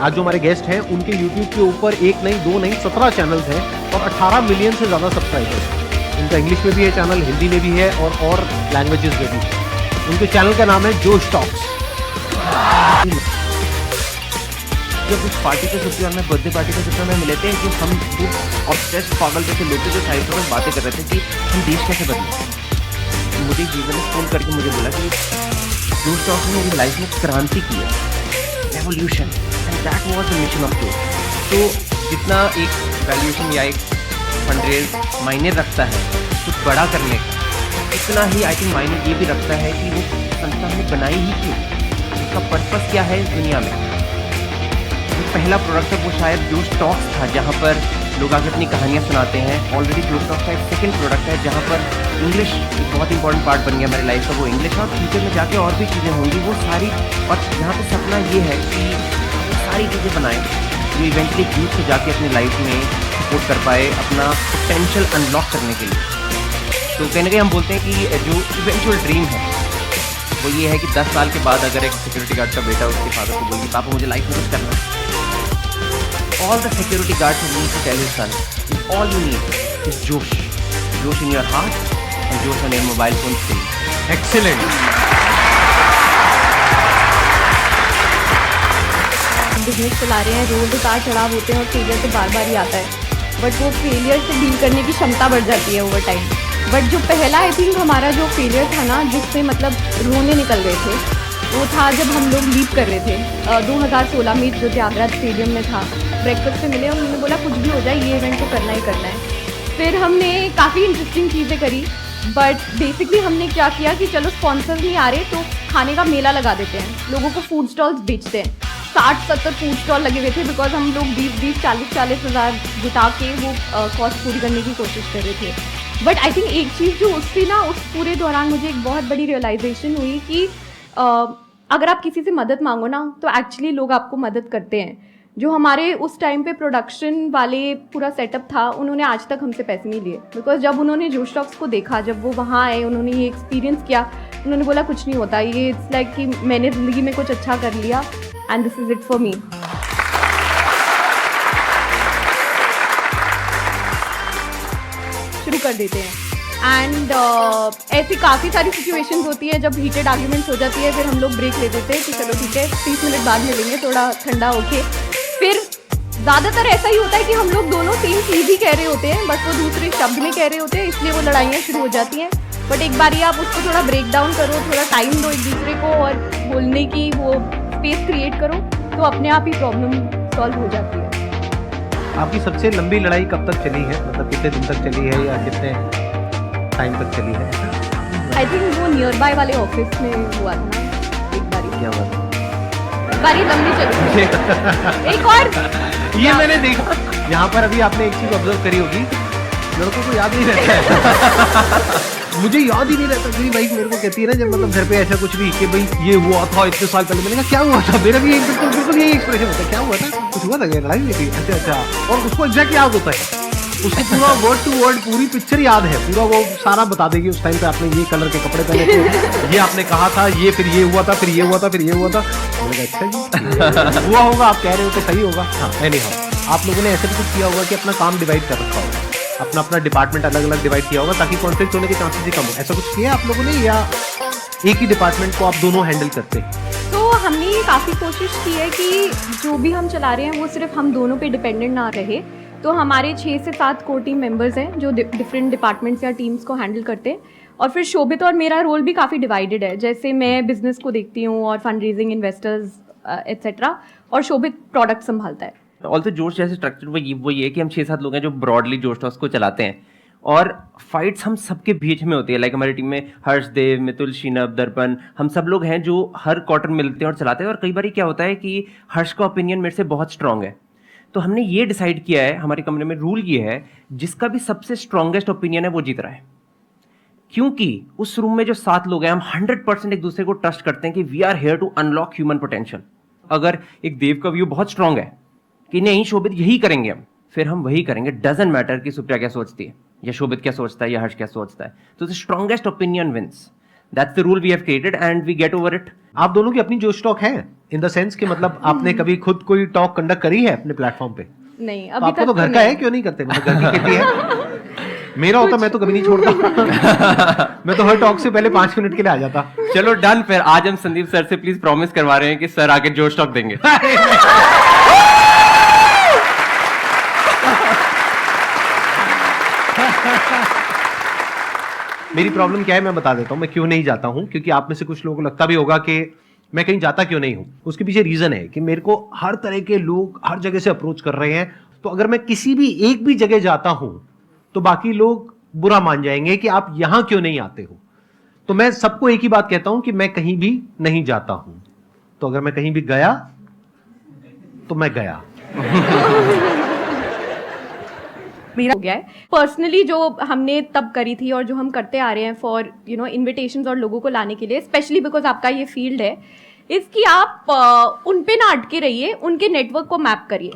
आज जो हमारे गेस्ट हैं उनके यूट्यूब के ऊपर एक नहीं, दो नहीं, 17 चैनल्स हैं और 18 मिलियन से ज़्यादा सब्सक्राइबर्स हैं। उनका इंग्लिश में भी है चैनल, हिंदी में भी है और लैंग्वेजेस में भी है। उनके चैनल का नाम है जोश टॉक्स। जब उस पार्टी के सुप्रिया में, बर्थडे पार्टी के सुप्रिया में मिले थे, जो हम ऑब्सेस्ड पागल जैसे लोग थे जो साइड पर बातें कर रहे थे कि हम देश कैसे बदले। मुझे जीवन ने फोन करके मुझे बोला कि जोश टॉक्स ने मेरी लाइफ में क्रांति की है, revolution, and that was the mission of जोश। तो जितना एक वैल्यूएशन या एक फंडरेज मायने रखता है कुछ बड़ा करने का, इतना ही आई थिंक मायने ये भी रखता है कि वो संस्था हमने बनाई ही क्यों, उसका पर्पस क्या है इस दुनिया में। जो पहला प्रोडक्ट है वो शायद जोश टॉक्स था, जहाँ पर लोग आकर अपनी कहानियाँ सुनाते हैं। ऑलरेडी जोश टॉक्स का एक सेकंड प्रोडक्ट है जहाँ पर इंग्लिश एक बहुत इंपॉर्टेंट पार्ट बन गया मेरी लाइफ का, वो इंग्लिश, और फ्यूचर में जाके और भी चीज़ें होंगी वो सारी। और यहाँ पे सपना ये है कि सारी चीज़ें बनाएं जो इवेंचुअली यूथ से जाके अपनी लाइफ में सपोर्ट कर पाए अपना पोटेंशियल अनलॉक करने के लिए। तो कहीं ना कहीं हम बोलते हैं कि जो इवेंचुअल ड्रीम है वो ये है कि 10 साल के बाद अगर एक सिक्योरिटी गार्ड का बेटा उसके फादर को बोलेगी पापा मुझे लाइफ में कुछ करना है, all the security guards will need to tell his son, all you need is Josh. Josh in your heart and Josh on your mobile phone screen. Excellent. Business चला रहे हैं, रोज उतार चढ़ाव होते हैं और फेलियर तो बार बार ही आता है, बट वो फेलियर से डील करने की क्षमता बढ़ जाती है ओवर टाइम। बट जो पहला आई थिंक हमारा जो फेलियर था ना, जिससे मतलब रोने निकल गए थे, वो था जब हम लोग लीव कर रहे थे 2016 में, जो त्यागराज स्टेडियम में था। ब्रेकफास्ट पे मिले और उन्होंने बोला कुछ भी हो जाए ये इवेंट तो करना ही करना है। फिर हमने काफ़ी इंटरेस्टिंग चीज़ें करी, बट बेसिकली हमने क्या किया कि चलो स्पॉन्सर्स नहीं आ रहे तो खाने का मेला लगा देते हैं, लोगों को फूड स्टॉल्स बेचते हैं। 60-70 फूड स्टॉल लगे हुए थे, बिकॉज हम लोग 20-40 हज़ार जुटा के वो कॉस्ट पूरी करने की कोशिश कर रहे थे। बट आई थिंक एक चीज़ जो उससे ना उस पूरे दौरान मुझे एक बहुत बड़ी रियलाइजेशन हुई कि अगर आप किसी से मदद मांगो ना तो एक्चुअली लोग आपको मदद करते हैं। जो हमारे उस टाइम पे प्रोडक्शन वाले पूरा सेटअप था, उन्होंने आज तक हमसे पैसे नहीं लिए, बिकॉज जब उन्होंने जोश टॉक्स को देखा, जब वो वहाँ आए, उन्होंने ये एक्सपीरियंस किया, उन्होंने बोला कुछ नहीं होता, ये इट्स लाइक कि मैंने ज़िंदगी में कुछ अच्छा कर लिया and this is it for me. शुरू कर देते हैं एंड ऐसी काफ़ी सारी सिचुएशंस होती है जब हीटेड आर्ग्यूमेंट्स हो जाती है, फिर हम लोग ब्रेक ले देते हैं कि चलो ठीक है 30 मिनट बाद मिलेंगे, थोड़ा ठंडा होके। फिर ज़्यादातर ऐसा ही होता है कि हम लोग दोनों सेम चीज़ ही कह रहे होते हैं, बस वो दूसरे शब्द में कह रहे होते हैं, इसलिए वो लड़ाइयाँ शुरू हो जाती हैं। बट एक बार आप उसको थोड़ा ब्रेक डाउन करो, थोड़ा टाइम दो एक दूसरे को और बोलने की वो स्पेस क्रिएट करो, तो अपने आप ही प्रॉब्लम सॉल्व हो जाती है। आपकी सबसे लंबी लड़ाई कब तक चली है, मतलब कितने दिन तक चली है या कितने टाइम तक चली है? आई थिंक वो नियर बाय वाले ऑफिस में हुआ था ना एक बारी। क्या बात है? एक बारी लंबी चली थी। एक और ये मैंने देखा यहाँ पर। अभी आपने एक चीज ऑब्जर्व करी होगी, लड़कों को याद नहीं रहता है। मुझे याद ही नहीं रहता। मेरी वाइफ मेरे को कहती है ना जब मतलब घर पे ऐसा कुछ भी कि भाई ये हुआ था इतने साल पहले, मैंने कहा क्या हुआ था, मेरा भी बिल्कुल यही एक्सप्रेशन होता है, क्या हुआ था, कुछ हुआ था क्या, लड़ाई हुई थी, अच्छा। और उसको एग्जैक्ट याद होता है, उसको पूरा वर्ड टू वर्ड पूरी पिक्चर याद है, पूरा वो सारा बता देगी उस टाइम पे आपने ये कलर के कपड़े पहने थे, ये आपने कहा था, ये फिर ये हुआ था, फिर ये हुआ था, फिर ये हुआ था। मैंने कहा अच्छा जी हुआ होगा, आप कह रहे हो तो सही होगा। हाँ एनीहाउ, आप लोगों ने ऐसे भी कुछ किया होगा कि अपना काम डिवाइड कर रखा होगा, अपना अपना डिपार्टमेंट अलग अलग डिवाइड किया होगा ताकि कॉन्फ्लिक्ट होने के चांसेस ही कम हो। ऐसा कुछ किया आप लोगों ने या एक ही डिपार्टमेंट को आप दोनों हैंडल करते? तो हमने ये काफ़ी कोशिश की है कि जो भी हम चला रहे हैं वो सिर्फ हम दोनों पे डिपेंडेंट ना रहे। तो हमारे 6 से 7 कोर टीम मेंबर्स हैं जो डिफरेंट डिपार्टमेंट्स या टीम्स को हैंडल करते हैं। और फिर शोभित और मेरा रोल भी काफ़ी डिवाइडेड है, जैसे मैं बिजनेस को देखती हूँ और फंड रेजिंग, इन्वेस्टर्स एट्सेट्रा, और शोभित प्रोडक्ट संभालता है। ऑल्सो जोश जैसे स्ट्रक्चर वो ये कि हम 6-7 लोग हैं जो ब्रॉडली जोश टॉक्स को चलाते हैं, और फाइट्स हम सबके बीच में होती है। लाइक हमारी टीम में हर्षदेव, मितुल, शीनब, दर्पण, हम सब लोग हैं जो हर क्वार्टर मिलते हैं और चलाते हैं। और कई बार क्या होता है कि हर्ष का ओपिनियन मेरे से बहुत स्ट्रांग है, तो हमने ये डिसाइड किया है, हमारे कमरे में रूल ये है, जिसका भी सबसे स्ट्रांगेस्ट ओपिनियन है वो जीत रहा है। क्योंकि उस रूम में जो 7 लोग हैं, हम 100% एक दूसरे को ट्रस्ट करते हैं कि we are here to unlock human potential. अगर एक देव का व्यू बहुत स्ट्रांग है कि नहीं शोभित यही करेंगे हम, फिर हम वही करेंगे। डजंट मैटर कि सुप्रिया क्या सोचती है या शोभित क्या सोचता है या हर्ष क्या सोचता है, तो the strongest opinion wins. That's the rule we have created and we get over it. आप दोनों की अपनी जोश टॉक है इन द सेंस कि मतलब आपने कभी खुद कोई टॉक कंडक्ट करी है अपने प्लेटफॉर्म पे? नहीं, तो अभी आपको तक तो घर का है, क्यों नहीं करते? मतलब घर की खेती है। मेरा होता मैं तो कभी नहीं छोड़ता। मैं तो हर टॉक से पहले 5 मिनट के लिए आ जाता। चलो डन, फिर आज हम संदीप सर से प्लीज प्रॉमिस करवा रहे हैं कि सर आके जोश टॉक देंगे. मेरी प्रॉब्लम क्या है मैं बता देता हूं, मैं क्यों नहीं जाता हूं, क्योंकि आप में से कुछ लोगों को लगता भी होगा कि मैं कहीं जाता क्यों नहीं हूं। उसके पीछे रीजन है कि मेरे को हर तरह के लोग हर जगह से अप्रोच कर रहे हैं, तो अगर मैं किसी भी एक भी जगह जाता हूं तो बाकी लोग बुरा मान जाएंगे कि आप यहां क्यों नहीं आते हो। तो मैं सबको एक ही बात कहता हूं कि मैं कहीं भी नहीं जाता हूं, तो अगर मैं कहीं भी गया तो मैं गया। मेरा हो गया है पर्सनली, जो हमने तब करी थी और जो हम करते आ रहे हैं फॉर इनविटेशंस और लोगों को लाने के लिए, स्पेशली बिकॉज आपका ये फील्ड है, इसकी आप उन पे ना अटके रहिए, उनके नेटवर्क को मैप करिए।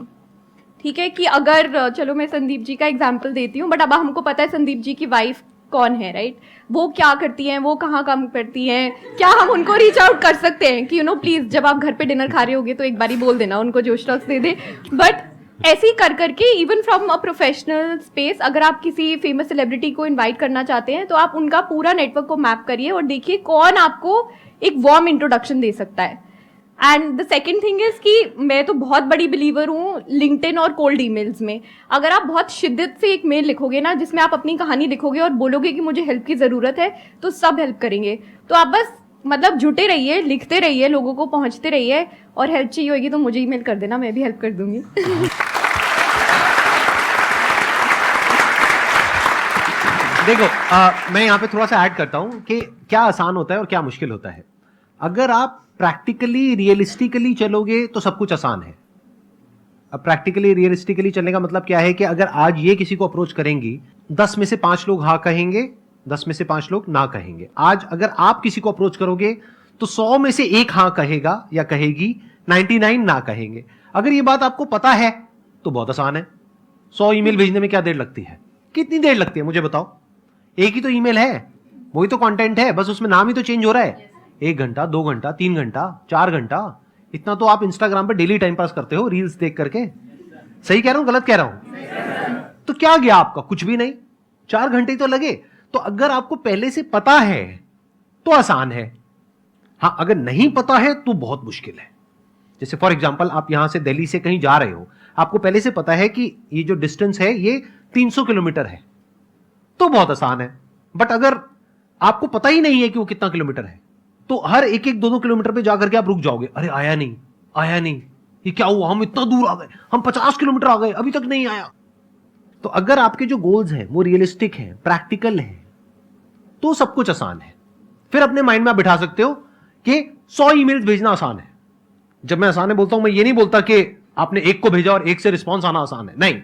ठीक है कि अगर चलो मैं संदीप जी का एग्जाम्पल देती हूँ, बट अब हमको पता है संदीप जी की वाइफ कौन है, राइट? वो क्या करती हैं, वो कहाँ काम करती हैं, क्या हम उनको रीच आउट कर सकते हैं कि प्लीज जब आप घर पे डिनर खा रहे होगे तो एक बारी बोल देना उनको, जोश टॉक्स दे दे। बट ऐसे ही कर करके even from a professional space, अगर आप किसी फेमस सेलिब्रिटी को इनवाइट करना चाहते हैं तो आप उनका पूरा नेटवर्क को मैप करिए और देखिए कौन आपको एक वार्म इंट्रोडक्शन दे सकता है। And the second thing is कि मैं तो बहुत बड़ी बिलीवर हूँ लिंक्डइन और कोल्ड ईमेल्स में। अगर आप बहुत शिद्दत से एक मेल लिखोगे ना जिसमें आप अपनी कहानी लिखोगे और बोलोगे कि मुझे हेल्प की ज़रूरत है, तो सब हेल्प करेंगे। तो आप बस मतलब जुटे रहिए, लिखते रहिए, लोगों को पहुंचते रहिए, और हेल्प चाहिए होगी तो मुझे ईमेल कर देना, मैं भी हेल्प कर दूंगी। देखो मैं यहाँ पे थोड़ा सा ऐड करता हूँ कि क्या आसान होता है और क्या मुश्किल होता है। अगर आप प्रैक्टिकली रियलिस्टिकली चलोगे तो सब कुछ आसान है। अब प्रैक्टिकली रियलिस्टिकली चलने का मतलब क्या है कि अगर आज ये किसी को अप्रोच करेंगी, 10 में से 5 लोग हाँ कहेंगे, 10 में से 5 लोग ना कहेंगे। आज अगर आप किसी को अप्रोच करोगे तो 100 में से 1 हाँ कहेगा या कहेगी, 99 ना कहेंगे। अगर ये बात आपको पता है तो बहुत आसान है। 100 ईमेल भेजने में क्या देर लगती है? कितनी देर लगती है मुझे बताओ? एक ही तो ईमेल है, वही तो कंटेंट है, बस उसमें नाम ही तो चेंज हो रहा है। 1 घंटा, 2 घंटा, 3 घंटा, 4 घंटा, इतना तो आप इंस्टाग्राम पे डेली टाइम पास करते हो रील्स देख करके। सही कह रहा हूं, गलत कह रहा हूं? तो क्या गया आपका? कुछ भी नहीं, 4 घंटे तो लगे। तो अगर आपको पहले से पता है तो आसान है। हाँ, अगर नहीं पता है तो बहुत मुश्किल है। जैसे फॉर एग्जाम्पल आप यहां से दिल्ली से कहीं जा रहे हो, आपको पहले से पता है कि ये जो डिस्टेंस है ये 300 किलोमीटर है, तो बहुत आसान है। बट अगर आपको पता ही नहीं है कि वो कितना किलोमीटर है, तो हर 1-1, 2-2 किलोमीटर पे जाकर के आप रुक जाओगे। अरे आया नहीं, आया नहीं, ये क्या हुआ? हम इतना दूर आ गए, हम 50 किलोमीटर आ गए, अभी तक नहीं आया। तो अगर आपके जो गोल्स हैं वो रियलिस्टिक हैं, प्रैक्टिकल हैं, तो सब कुछ आसान है। फिर अपने माइंड में आप बिठा सकते हो कि 100 ईमेल्स भेजना आसान है। जब मैं आसान है बोलता हूं, मैं ये नहीं बोलता कि आपने 1 को भेजा और 1 से रिस्पॉन्स आना आसान है, नहीं।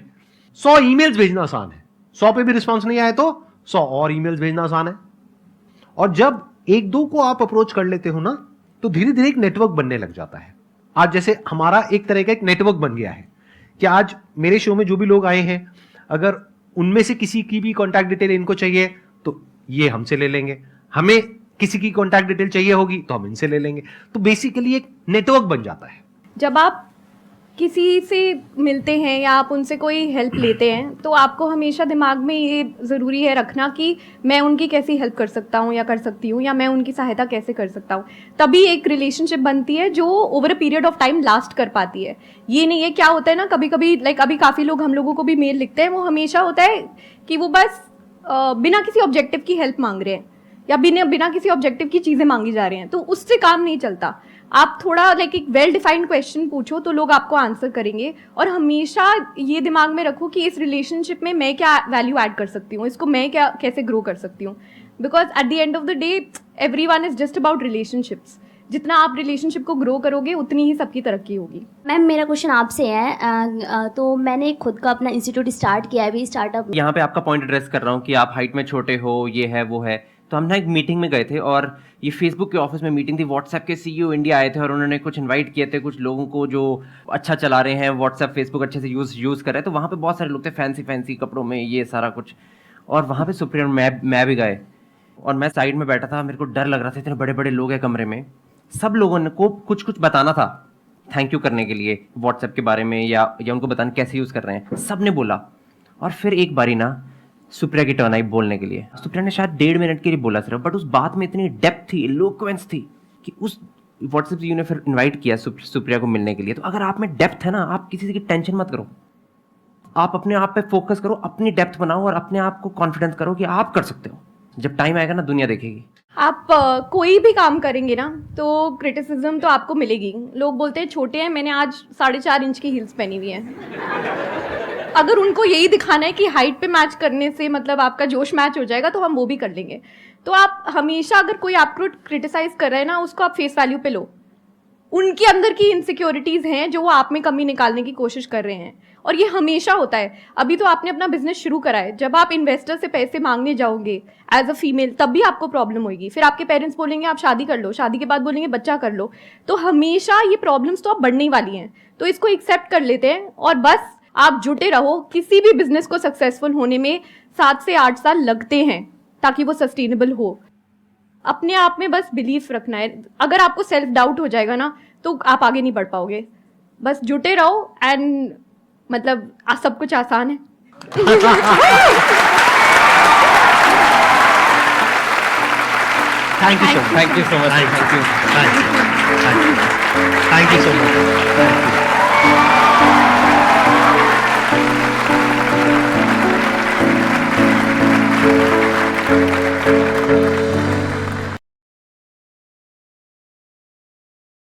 100 ईमेल्स भेजना आसान है। 100 पे भी रिस्पॉन्स नहीं आए तो 100 और ईमेल्स भेजना आसान है। और जब 1-2 को आप अप्रोच कर लेते हो ना, तो धीरे धीरे एक नेटवर्क बनने लग जाता है। आज जैसे हमारा एक तरह का एक नेटवर्क बन गया है कि आज मेरे शो में जो भी लोग आए हैं, अगर उनमें से किसी की भी कॉन्टैक्ट डिटेल इनको चाहिए तो ये हमसे ले लेंगे, हमें किसी की कॉन्टैक्ट डिटेल चाहिए होगी तो हम इनसे ले लेंगे। तो बेसिकली एक नेटवर्क बन जाता है। जब आप किसी से मिलते हैं या आप उनसे कोई हेल्प लेते हैं तो आपको हमेशा दिमाग में ये ज़रूरी है रखना कि मैं उनकी कैसी हेल्प कर सकता हूँ या कर सकती हूँ, या मैं उनकी सहायता कैसे कर सकता हूँ। तभी एक रिलेशनशिप बनती है जो over a period of time last कर पाती है। ये नहीं है, क्या होता है ना, कभी कभी लाइक अभी काफ़ी लोग हम लोगों को भी मेल लिखते हैं, वो हमेशा होता है कि वो बस बिना किसी ऑब्जेक्टिव की हेल्प मांग रहे हैं या बिना किसी ऑब्जेक्टिव की चीज़ें मांगी जा रही हैं, तो उससे काम नहीं चलता। आप थोड़ा लाइक एक वेल डिफाइंड क्वेश्चन पूछो तो लोग आपको आंसर करेंगे। और हमेशा ये दिमाग में रखो कि इस रिलेशनशिप में मैं क्या वैल्यू ऐड कर सकती हूँ, इसको मैं क्या कैसे ग्रो कर सकती हूँ। Because at the end of the day everyone is just about relationships. जितना आप रिलेशनशिप को ग्रो करोगे उतनी ही सबकी तरक्की होगी। मैम मेरा क्वेश्चन आपसे है, तो मैंने खुद का अपना इंस्टीट्यूट स्टार्ट किया है अभी स्टार्टअप। यहाँ पे आपका पॉइंट एड्रेस कर रहा हूँ कि आप हाइट में छोटे हो, ये है वो है। तो हम ना एक मीटिंग में गए थे और ये फेसबुक के ऑफिस में मीटिंग थी। व्हाट्सएप के सीईओ इंडिया आए थे और उन्होंने कुछ इनवाइट किए थे कुछ लोगों को जो अच्छा चला रहे हैं, व्हाट्सएप फेसबुक अच्छे से यूज़ कर रहे हैं। तो वहाँ पे बहुत सारे लोग थे फैंसी कपड़ों में, ये सारा कुछ। और वहाँ पे सुप्रिया और मैं भी गए। और मैं साइड में बैठा था, मेरे को डर लग रहा था, इतने बड़े बड़े लोग हैं कमरे में, सब लोगों ने को कुछ कुछ बताना था थैंक यू करने के लिए व्हाट्सएप के बारे में, या उनको बताना कैसे यूज़ कर रहे हैं, सब ने बोला। और फिर एक बारी ना सुप्रिया की टर्न आई बोलने के लिए। सुप्रिया ने शायद 1.5 मिनट के लिए बोला सिर्फ, बट उस बात में इतनी डेप्थ थी, इलोक्वेंस थी कि उस व्हाट्सएप से ने फिर इन्वाइट किया सुप्रिया को मिलने के लिए। तो अगर आप में डेप्थ है ना, आप किसी की टेंशन मत करो, आप अपने आप पे फोकस करो, अपनी डेप्थ बनाओ और अपने आप को कॉन्फिडेंस करो कि आप कर सकते हो। जब टाइम आएगा ना, दुनिया देखेगी। आप कोई भी काम करेंगे ना तो क्रिटिसिज्म तो आपको मिलेगी। लोग बोलते हैं छोटे हैं, मैंने आज 4.5 इंच की हील्स पहनी हुई है। अगर उनको यही दिखाना है कि हाइट पे मैच करने से मतलब आपका जोश मैच हो जाएगा, तो हम वो भी कर लेंगे। तो आप हमेशा अगर कोई आपको क्रिटिसाइज कर रहा है ना, उसको आप फेस वैल्यू पे लो। उनके अंदर की इनसिक्योरिटीज हैं जो वो आप में कमी निकालने की कोशिश कर रहे हैं, और ये हमेशा होता है। अभी तो आपने अपना बिजनेस शुरू करा है, जब आप इन्वेस्टर से पैसे मांगने जाओगे एज अ फीमेल, तब भी आपको प्रॉब्लम होगी। फिर आपके पेरेंट्स बोलेंगे आप शादी कर लो, शादी के बाद बोलेंगे बच्चा कर लो। तो हमेशा ये प्रॉब्लम्स तो अब बढ़ने ही वाली हैं। तो इसको एक्सेप्ट कर लेते हैं और बस आप जुटे रहो। किसी भी बिजनेस को सक्सेसफुल होने में 7 से 8 साल लगते हैं ताकि वो सस्टेनेबल हो। अपने आप में बस बिलीफ रखना है। अगर आपको सेल्फ डाउट हो जाएगा ना, तो आप आगे नहीं बढ़ पाओगे। बस जुटे रहो एंड मतलब सब कुछ आसान है। Thank you so much. Thank you so much.